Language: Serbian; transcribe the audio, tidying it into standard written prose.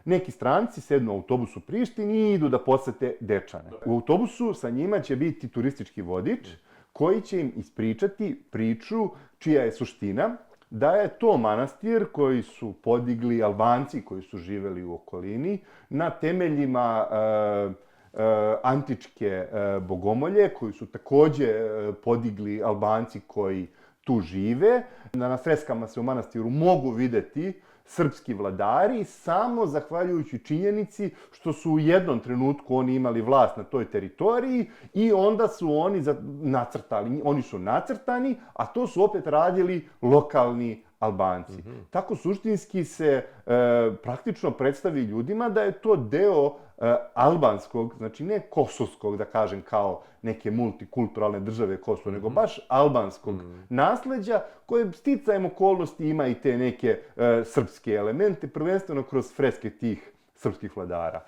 Neki stranci sednu u autobus u Prištini i idu da posete Dečane. U autobusu sa njima će biti turistički vodič koji će im ispričati priču čija je suština, da je to manastir koji su podigli Albanci koji su živeli u okolini na temeljima antičke bogomolje koju su takođe podigli Albanci koji tu žive. Na freskama se u manastiru mogu videti srpski vladari samo zahvaljujući činjenici što su u jednom trenutku oni imali vlast na toj teritoriji i onda su oni nacrtali. Oni su nacrtani, a to su opet radili lokalni Albanci. Tako suštinski se praktično predstavi ljudima da je to deo albanskog, znači ne kosovskog, da kažem, kao neke multikulturalne države Kosovo, nego baš albanskog nasleđa koje sticajem okolnosti ima i te neke srpske elemente, prvenstveno kroz freske tih srpskih vladara.